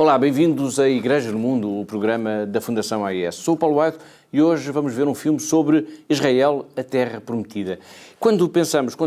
Olá, bem-vindos à Igreja no Mundo, o programa da Fundação AES. Sou o Paulo Aito e hoje vamos ver um filme sobre Israel, a Terra Prometida. Quando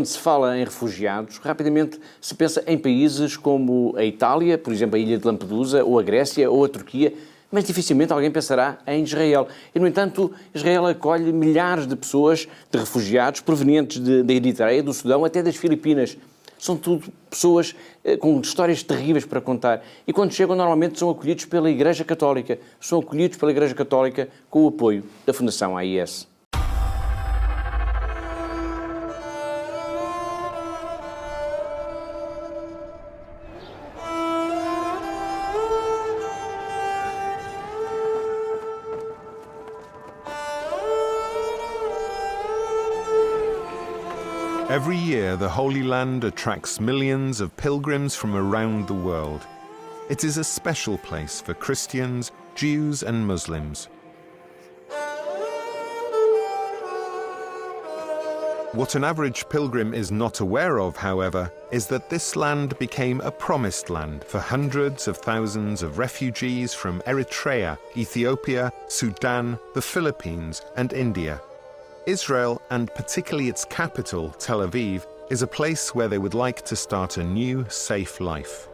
se fala em refugiados, rapidamente se pensa em países como a Itália, por exemplo, a ilha de Lampedusa, ou a Grécia, ou a Turquia, mas dificilmente alguém pensará em Israel. E, no entanto, Israel acolhe milhares de pessoas, de refugiados, provenientes da Eritreia, do Sudão, até das Filipinas. São tudo pessoas com histórias terríveis para contar. E quando chegam, normalmente são acolhidos pela Igreja Católica. São acolhidos pela Igreja Católica com o apoio da Fundação AES. Every year, the Holy Land attracts millions of pilgrims from around the world. It is a special place for Christians, Jews and Muslims. What an average pilgrim is not aware of, however, is that this land became a promised land for hundreds of thousands of refugees from Eritrea, Ethiopia, Sudan, the Philippines and India. Israel, and particularly its capital, Tel Aviv, is a place where they would like to start a new, safe life.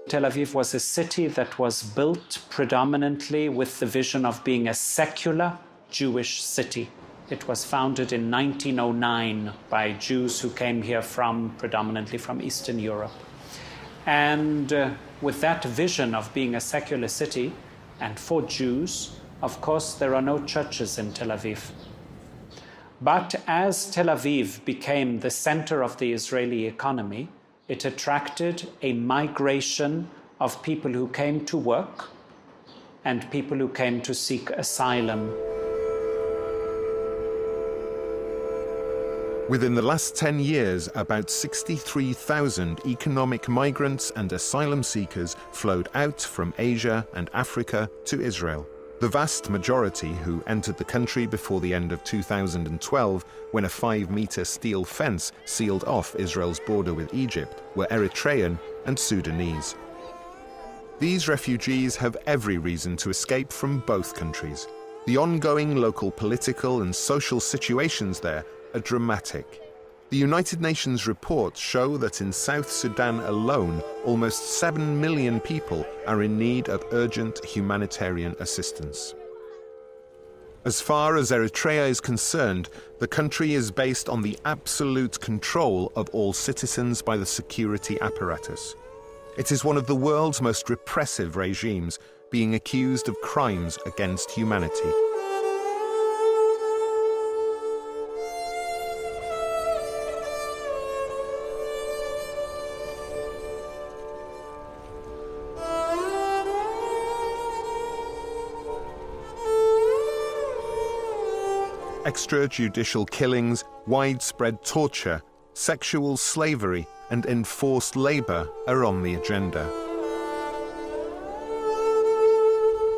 Tel Aviv was a city that was built predominantly with the vision of being a secular Jewish city. It was founded in 1909 by Jews who came here predominantly from Eastern Europe. And with that vision of being a secular city, and for Jews, of course, there are no churches in Tel Aviv. But as Tel Aviv became the center of the Israeli economy, it attracted a migration of people who came to work and people who came to seek asylum. Within the last 10 years, about 63,000 economic migrants and asylum seekers flowed out from Asia and Africa to Israel. The vast majority who entered the country before the end of 2012, when a 5-meter steel fence sealed off Israel's border with Egypt, were Eritrean and Sudanese. These refugees have every reason to escape from both countries. The ongoing local political and social situations there are dramatic. The United Nations reports show that in South Sudan alone, almost 7 million people are in need of urgent humanitarian assistance. As far as Eritrea is concerned, the country is based on the absolute control of all citizens by the security apparatus. It is one of the world's most repressive regimes, being accused of crimes against humanity. Extrajudicial killings, widespread torture, sexual slavery, and enforced labor are on the agenda.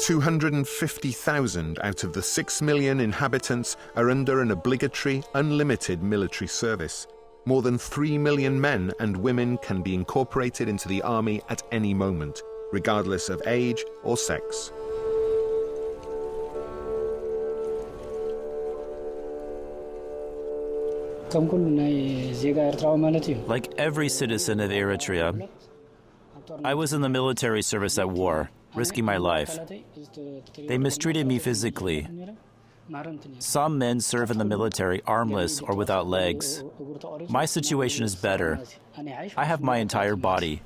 250,000 out of the 6 million inhabitants are under an obligatory, unlimited military service. More than 3 million men and women can be incorporated into the army at any moment, regardless of age or sex. Like every citizen of Eritrea, I was in the military service at war, risking my life. They mistreated me physically. Some men serve in the military armless or without legs. My situation is better. I have my entire body.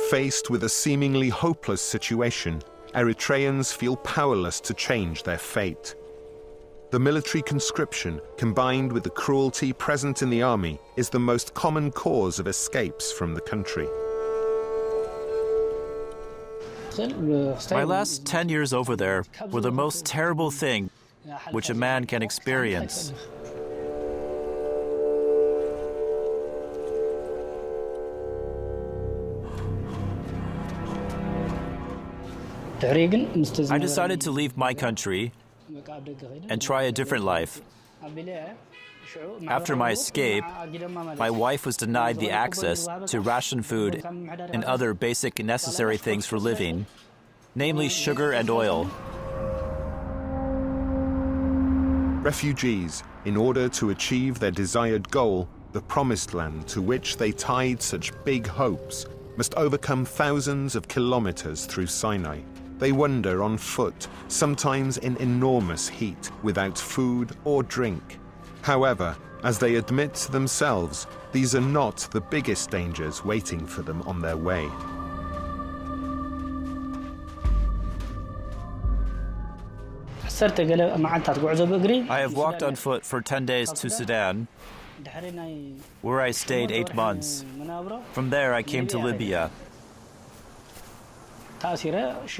Faced with a seemingly hopeless situation, Eritreans feel powerless to change their fate. The military conscription, combined with the cruelty present in the army, is the most common cause of escapes from the country. My last 10 years over there were the most terrible thing which a man can experience. I decided to leave my country and try a different life. After my escape, my wife was denied the access to ration food and other basic necessary things for living, namely sugar and oil. Refugees, in order to achieve their desired goal, the promised land to which they tied such big hopes, must overcome thousands of kilometers through Sinai. They wander on foot, sometimes in enormous heat, without food or drink. However, as they admit to themselves, these are not the biggest dangers waiting for them on their way. I have walked on foot for 10 days to Sudan, where I stayed 8 months. From there, I came to Libya.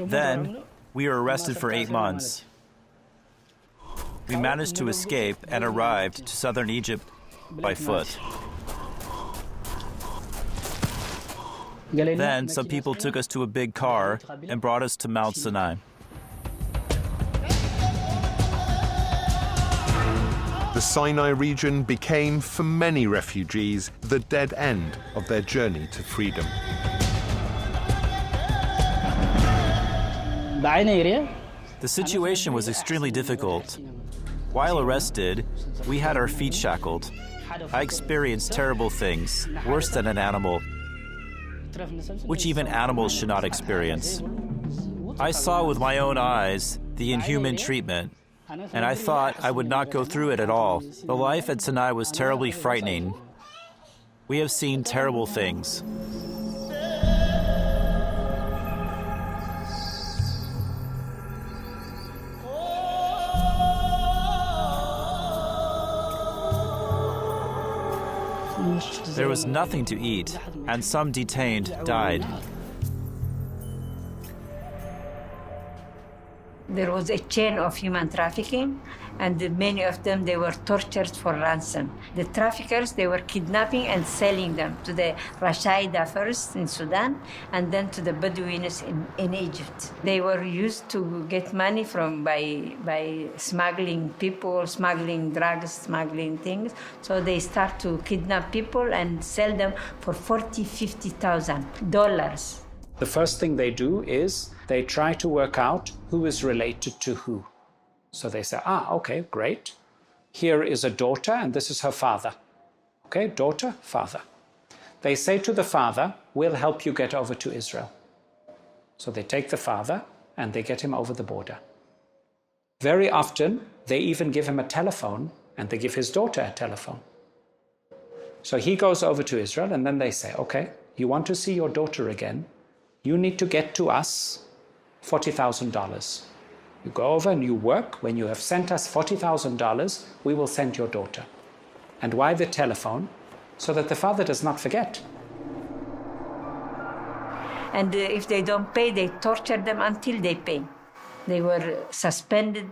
Then, we were arrested for 8 months. We managed to escape and arrived to southern Egypt by foot. Then, some people took us to a big car and brought us to Mount Sinai. The Sinai region became, for many refugees, the dead end of their journey to freedom. The situation was extremely difficult. While arrested, we had our feet shackled. I experienced terrible things, worse than an animal, which even animals should not experience. I saw with my own eyes the inhuman treatment, and I thought I would not go through it at all. The life at Sinai was terribly frightening. We have seen terrible things. There was nothing to eat, and some detained died. There was a chain of human trafficking, and many of them, they were tortured for ransom. The traffickers, they were kidnapping and selling them to the Rashaida first in Sudan, and then to the Bedouins in Egypt. They were used to get money by smuggling people, smuggling drugs, smuggling things. So they start to kidnap people and sell them for $40,000, $50,000. The first thing they do is they try to work out who is related to who. So they say, okay, great. Here is a daughter, and this is her father. Okay, daughter, father. They say to the father, we'll help you get over to Israel. So they take the father, and they get him over the border. Very often, they even give him a telephone, and they give his daughter a telephone. So he goes over to Israel, and then they say, okay, you want to see your daughter again? You need to get to us $40,000. You go over and you work. When you have sent us $40,000, we will send your daughter. And why the telephone? So that the father does not forget. And if they don't pay, they torture them until they pay. They were suspended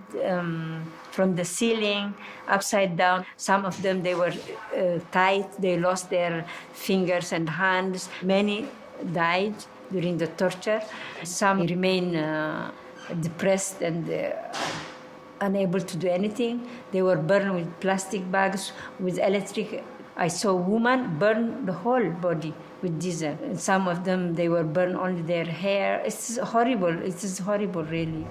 from the ceiling, upside down. Some of them, they were tied. They lost their fingers and hands. Many died during the torture. Some remain depressed and unable to do anything. They were burned with plastic bags, with electric. I saw a woman burn the whole body with diesel. And some of them, they were burned only their hair. It's horrible. It is horrible, really.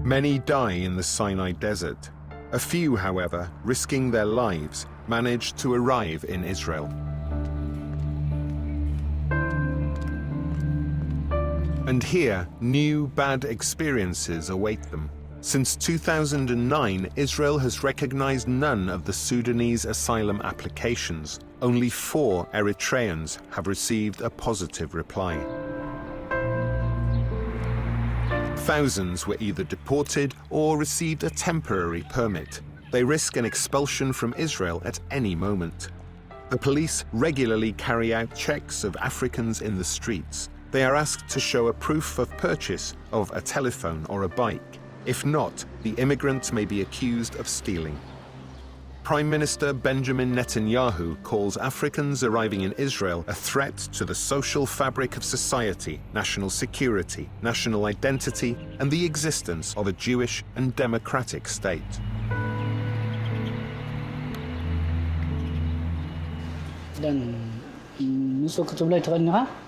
Many die in the Sinai desert. A few, however, risking their lives, managed to arrive in Israel. And here, new bad experiences await them. Since 2009, Israel has recognized none of the Sudanese asylum applications. Only 4 Eritreans have received a positive reply. Thousands were either deported or received a temporary permit. They risk an expulsion from Israel at any moment. The police regularly carry out checks of Africans in the streets. They are asked to show a proof of purchase of a telephone or a bike. If not, the immigrant may be accused of stealing. Prime Minister Benjamin Netanyahu calls Africans arriving in Israel a threat to the social fabric of society, national security, national identity, and the existence of a Jewish and democratic state.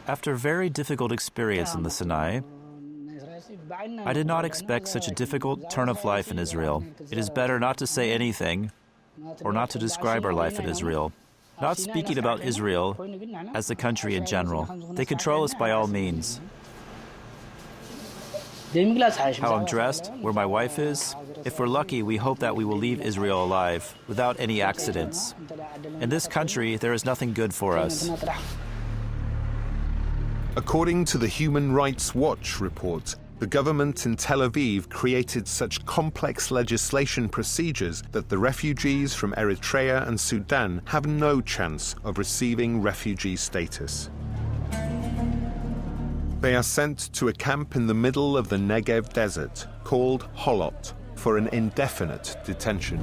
After a very difficult experience in the Sinai, I did not expect such a difficult turn of life in Israel. It is better not to say anything or not to describe our life in Israel. Not speaking about Israel as the country in general. They control us by all means. How I'm dressed, where my wife is. If we're lucky, we hope that we will leave Israel alive, without any accidents. In this country, there is nothing good for us. According to the Human Rights Watch report, the government in Tel Aviv created such complex legislation procedures that the refugees from Eritrea and Sudan have no chance of receiving refugee status. They are sent to a camp in the middle of the Negev desert called Holot for an indefinite detention.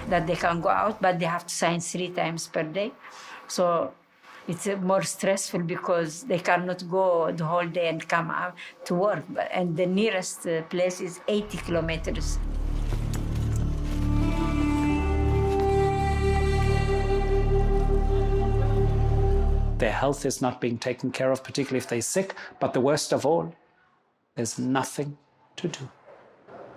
That they can go out, but they have to sign 3 times per day. So it's more stressful because they cannot go the whole day and come out to work. And the nearest place is 80 kilometers. Their health is not being taken care of, particularly if they're sick. But the worst of all, there's nothing to do.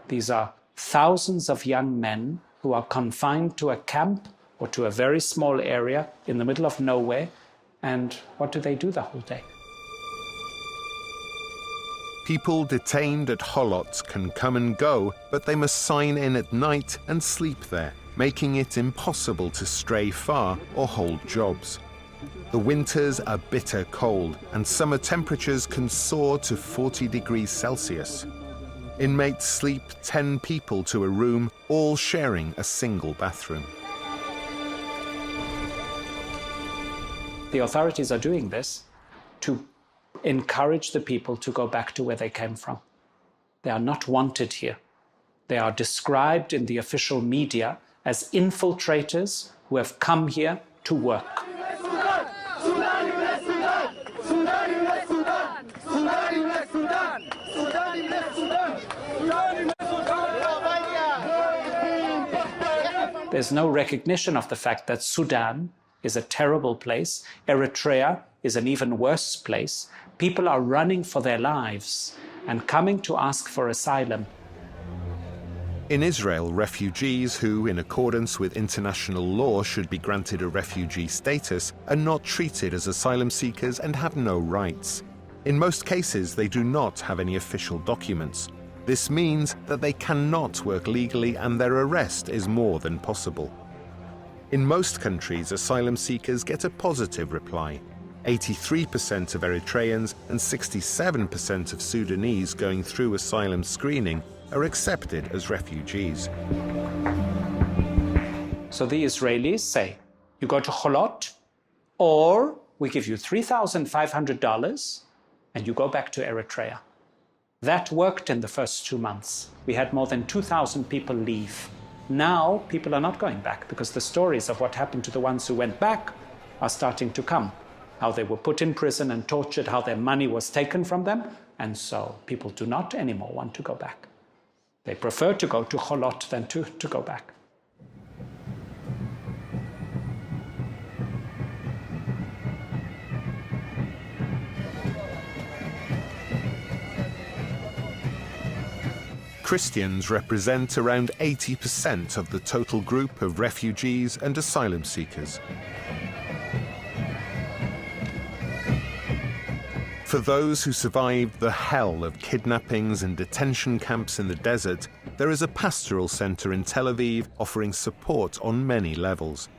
These are thousands of young men who are confined to a camp or to a very small area in the middle of nowhere. And what do they do the whole day? People detained at Holot can come and go, but they must sign in at night and sleep there, making it impossible to stray far or hold jobs. The winters are bitter cold, and summer temperatures can soar to 40 degrees Celsius. Inmates sleep 10 people to a room, all sharing a single bathroom. The authorities are doing this to encourage the people to go back to where they came from. They are not wanted here. They are described in the official media as infiltrators who have come here to work. There's no recognition of the fact that Sudan is a terrible place. Eritrea is an even worse place. People are running for their lives and coming to ask for asylum. In Israel, refugees who, in accordance with international law, should be granted a refugee status are not treated as asylum seekers and have no rights. In most cases, they do not have any official documents. This means that they cannot work legally and their arrest is more than possible. In most countries, asylum seekers get a positive reply. 83% of Eritreans and 67% of Sudanese going through asylum screening are accepted as refugees. So the Israelis say, you go to Holot, or we give you $3,500 and you go back to Eritrea. That worked in the first 2 months. We had more than 2,000 people leave. Now, people are not going back because the stories of what happened to the ones who went back are starting to come. How they were put in prison and tortured, how their money was taken from them. And so people do not anymore want to go back. They prefer to go to Holot than to go back. Christians represent around 80% of the total group of refugees and asylum seekers. For those who survived the hell of kidnappings and detention camps in the desert, there is a pastoral center in Tel Aviv offering support on many levels.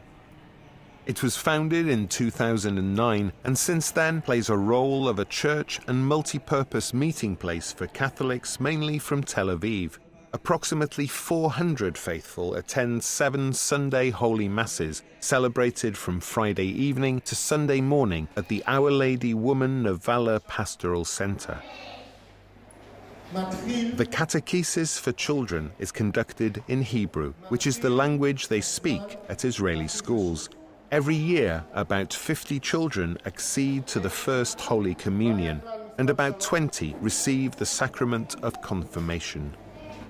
It was founded in 2009 and since then plays a role of a church and multi-purpose meeting place for Catholics mainly from Tel Aviv. Approximately 400 faithful attend 7 Sunday Holy Masses, celebrated from Friday evening to Sunday morning at the Our Lady Woman of Valor Pastoral Center. The catechesis for children is conducted in Hebrew, which is the language they speak at Israeli schools. Every year, about 50 children accede to the First Holy Communion, and about 20 receive the sacrament of confirmation.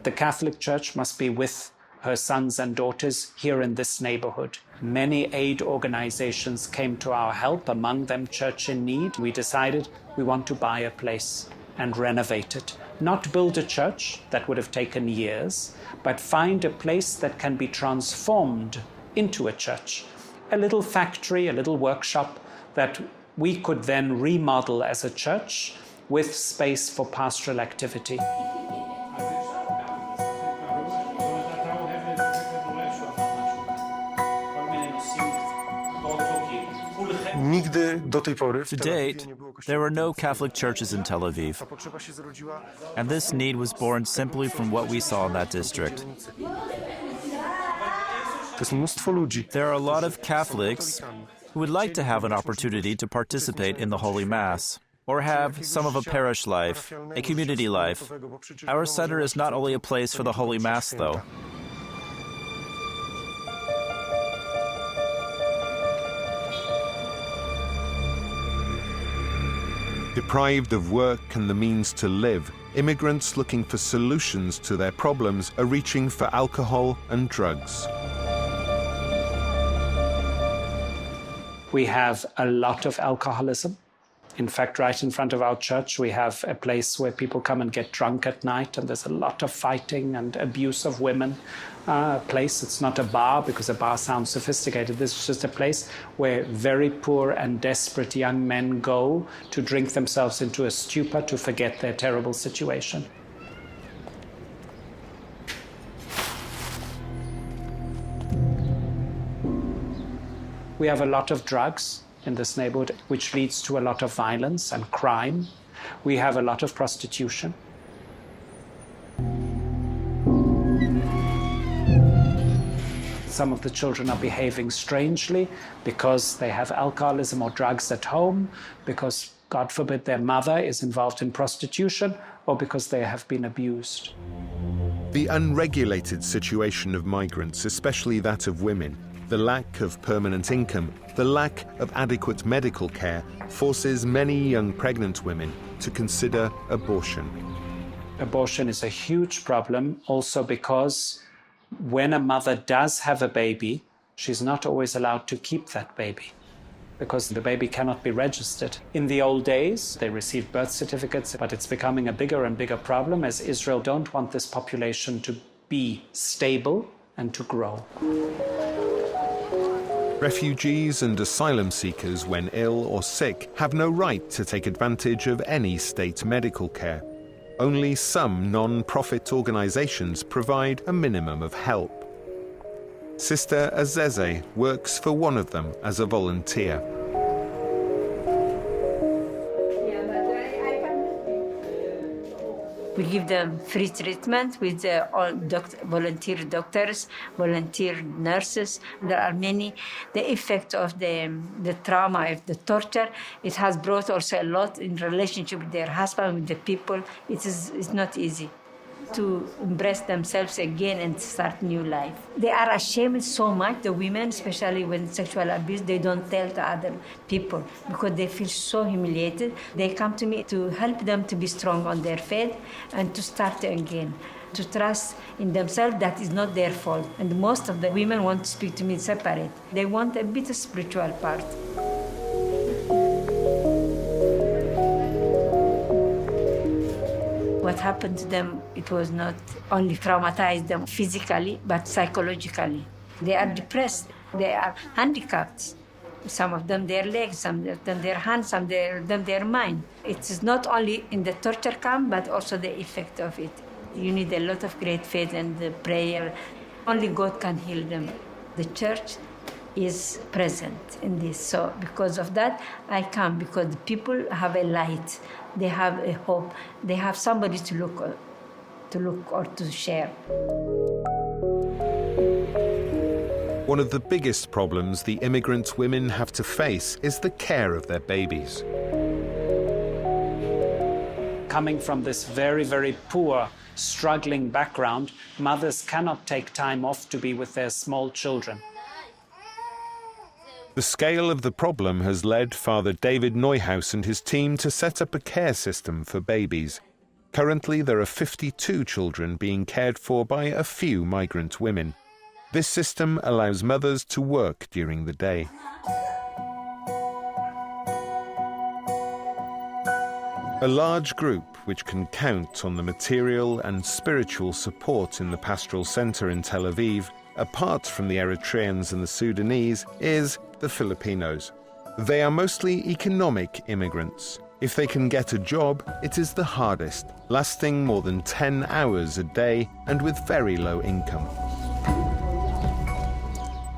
The Catholic Church must be with her sons and daughters here in this neighborhood. Many aid organizations came to our help, among them Church in Need. We decided we want to buy a place and renovate it. Not build a church, that would have taken years, but find a place that can be transformed into a church. A little factory, a little workshop that we could then remodel as a church with space for pastoral activity. To date, there were no Catholic churches in Tel Aviv, and this need was born simply from what we saw in that district. There are a lot of Catholics who would like to have an opportunity to participate in the Holy Mass, or have some of a parish life, a community life. Our center is not only a place for the Holy Mass, though. Deprived of work and the means to live, immigrants looking for solutions to their problems are reaching for alcohol and drugs. We have a lot of alcoholism. In fact, right in front of our church, we have a place where people come and get drunk at night, and there's a lot of fighting and abuse of women. A place, it's not a bar, because a bar sounds sophisticated. This is just a place where very poor and desperate young men go to drink themselves into a stupor to forget their terrible situation. We have a lot of drugs in this neighborhood, which leads to a lot of violence and crime. We have a lot of prostitution. Some of the children are behaving strangely because they have alcoholism or drugs at home, because, God forbid, their mother is involved in prostitution, or because they have been abused. The unregulated situation of migrants, especially that of women, the lack of permanent income, the lack of adequate medical care, forces many young pregnant women to consider abortion. Abortion is a huge problem also because when a mother does have a baby, she's not always allowed to keep that baby because the baby cannot be registered. In the old days, they received birth certificates, but it's becoming a bigger and bigger problem as Israel don't want this population to be stable and to grow. Refugees and asylum seekers, when ill or sick, have no right to take advantage of any state medical care. Only some non-profit organizations provide a minimum of help. Sister Azeze works for one of them as a volunteer. We give them free treatment with all volunteer doctors, volunteer nurses. There are many. The effect of the trauma, of the torture, it has brought also a lot in relationship with their husband, with the people. It's not easy to embrace themselves again and start new life. They are ashamed so much, the women, especially when sexual abuse, they don't tell to other people because they feel so humiliated. They come to me to help them to be strong on their faith and to start again, to trust in themselves that is not their fault. And most of the women want to speak to me separate. They want a bit of spiritual part. What happened to them, it was not only traumatized them physically, but psychologically. They are depressed, they are handicapped. Some of them their legs, some of them their hands, some of them their mind. It is not only in the torture camp, but also the effect of it. You need a lot of great faith and prayer. Only God can heal them. The church is present in this. So because of that, I come, because the people have a light. They have a hope. They have somebody to look or to share. One of the biggest problems the immigrant women have to face is the care of their babies. coming from this very, very poor, struggling background, mothers cannot take time off to be with their small children. The scale of the problem has led Father David Neuhaus and his team to set up a care system for babies. Currently, there are 52 children being cared for by a few migrant women. This system allows mothers to work during the day. A large group which can count on the material and spiritual support in the pastoral centre in Tel Aviv, apart from the Eritreans and the Sudanese, is the Filipinos. They are mostly economic immigrants. If they can get a job, it is the hardest, lasting more than 10 hours a day and with very low income.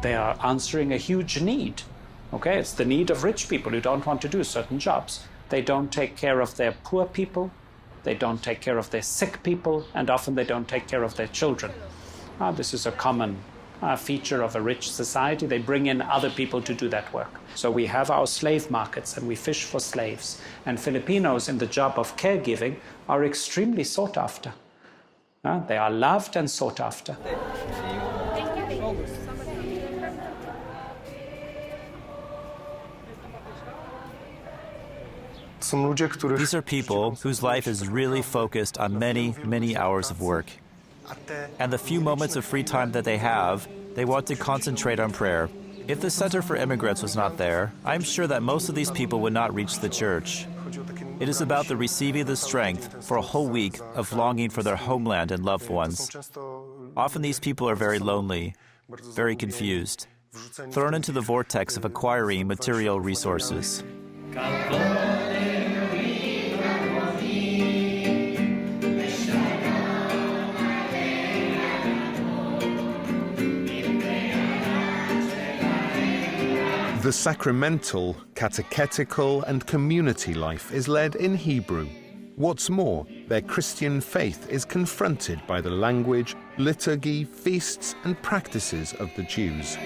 They are answering a huge need. Okay, it's the need of rich people who don't want to do certain jobs. They don't take care of their poor people, they don't take care of their sick people, and often they don't take care of their children. This is a common feature of a rich society. They bring in other people to do that work. So we have our slave markets and we fish for slaves. And Filipinos in the job of caregiving are extremely sought after. They are loved and sought after. These are people whose life is really focused on many, many hours of work. And the few moments of free time that they have, they want to concentrate on prayer. If the Center for Immigrants was not there, I'm sure that most of these people would not reach the church. It is about the receiving the strength for a whole week of longing for their homeland and loved ones. Often these people are very lonely, very confused, thrown into the vortex of acquiring material resources. The sacramental, catechetical and community life is led in Hebrew. What's more, their Christian faith is confronted by the language, liturgy, feasts and practices of the Jews.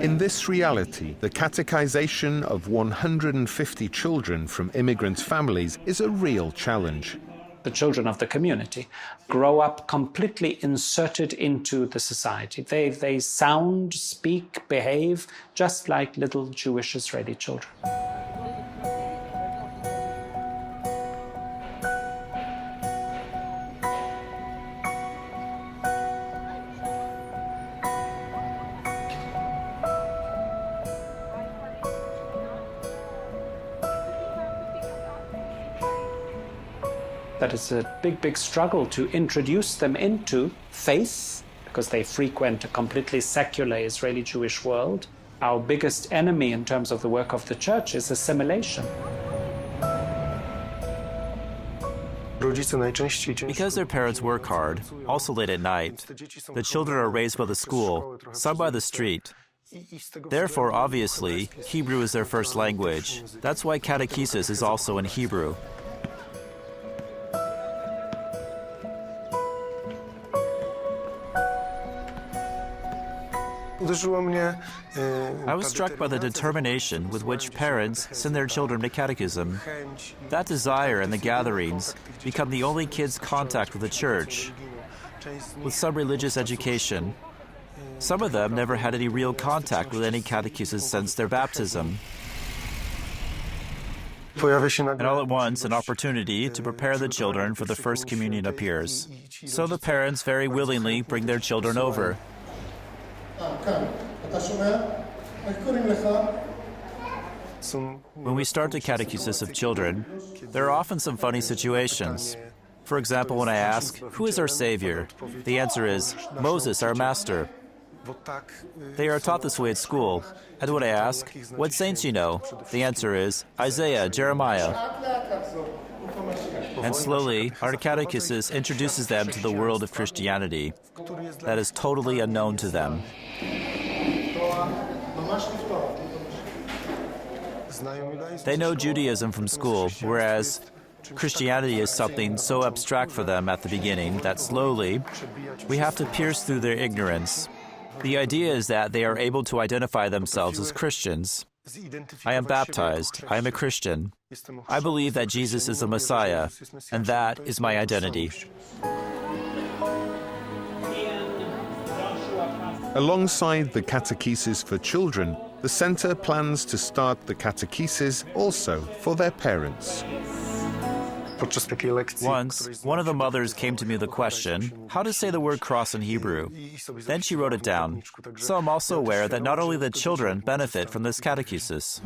In this reality, the catechization of 150 children from immigrant families is a real challenge. The children of the community grow up completely inserted into the society. They sound, speak, behave just like little Jewish Israeli children. That it's a big, big struggle to introduce them into faith, because they frequent a completely secular Israeli Jewish world. Our biggest enemy in terms of the work of the church is assimilation. Because their parents work hard, also late at night, the children are raised by the school, some by the street. Therefore, obviously, Hebrew is their first language. That's why catechesis is also in Hebrew. I was struck by the determination with which parents send their children to catechism. That desire and the gatherings become the only kids' contact with the church, with some religious education. Some of them never had any real contact with any catechesis since their baptism. And all at once, an opportunity to prepare the children for the First Communion appears. So the parents very willingly bring their children over. When we start the catechesis of children, there are often some funny situations. For example, when I ask, "Who is our Savior?" the answer is, "Moses, our master." They are taught this way at school. And when I ask, "What saints you know?" the answer is, "Isaiah, Jeremiah." And slowly, our catechesis introduces them to the world of Christianity that is totally unknown to them. They know Judaism from school, whereas Christianity is something so abstract for them at the beginning that slowly we have to pierce through their ignorance. The idea is that they are able to identify themselves as Christians. I am baptized. I am a Christian. I believe that Jesus is the Messiah, and that is my identity. Alongside the catechesis for children, the centre plans to start the catechesis also for their parents. Once, one of the mothers came to me with a question, how to say the word cross in Hebrew. Then she wrote it down. So I'm also aware that not only the children benefit from this catechesis.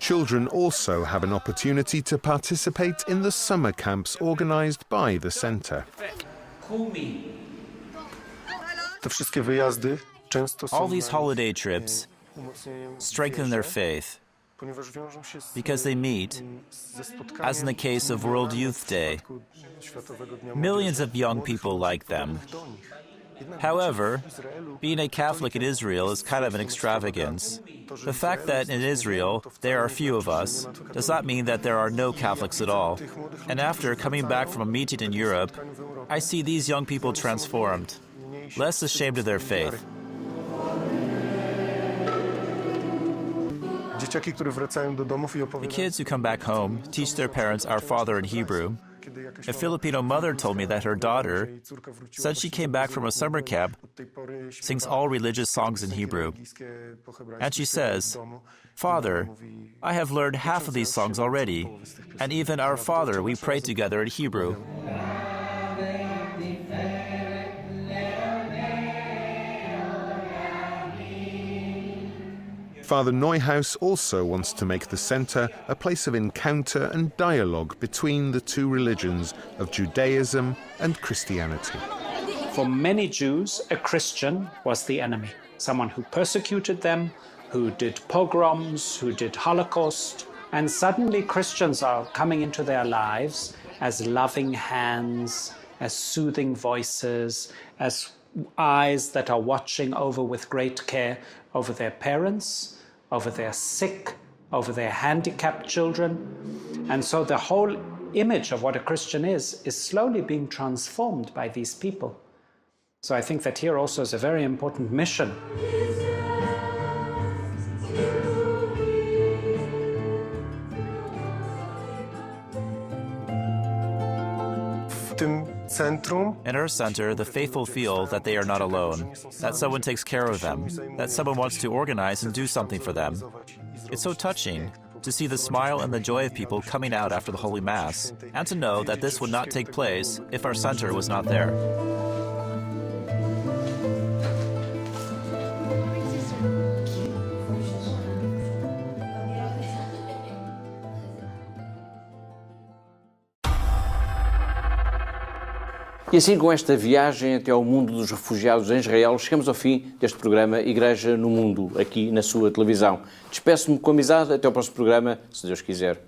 Children also have an opportunity to participate in the summer camps organised by the centre. All these holiday trips strengthen their faith because they meet, as in the case of World Youth Day, millions of young people like them. However, being a Catholic in Israel is kind of an extravagance. The fact that in Israel there are few of us does not mean that there are no Catholics at all. And after coming back from a meeting in Europe, I see these young people transformed, less ashamed of their faith. The kids who come back home teach their parents Our Father in Hebrew. A Filipino mother told me that her daughter, since she came back from a summer camp, sings all religious songs in Hebrew. And she says, "Father, I have learned half of these songs already, and even Our Father we pray together in Hebrew." Father Neuhaus also wants to make the centre a place of encounter and dialogue between the two religions of Judaism and Christianity. For many Jews, a Christian was the enemy, someone who persecuted them, who did pogroms, who did Holocaust. And suddenly Christians are coming into their lives as loving hands, as soothing voices, as eyes that are watching over with great care over their parents, over their sick, over their handicapped children. And so the whole image of what a Christian is slowly being transformed by these people. So I think that here also is a very important mission. In our center, the faithful feel that they are not alone, that someone takes care of them, that someone wants to organize and do something for them. It's so touching to see the smile and the joy of people coming out after the Holy Mass, and to know that this would not take place if our center was not there. E assim, com esta viagem até ao mundo dos refugiados em Israel, chegamos ao fim deste programa Igreja no Mundo, aqui na sua televisão. Despeço-me com amizade, até ao próximo programa, se Deus quiser.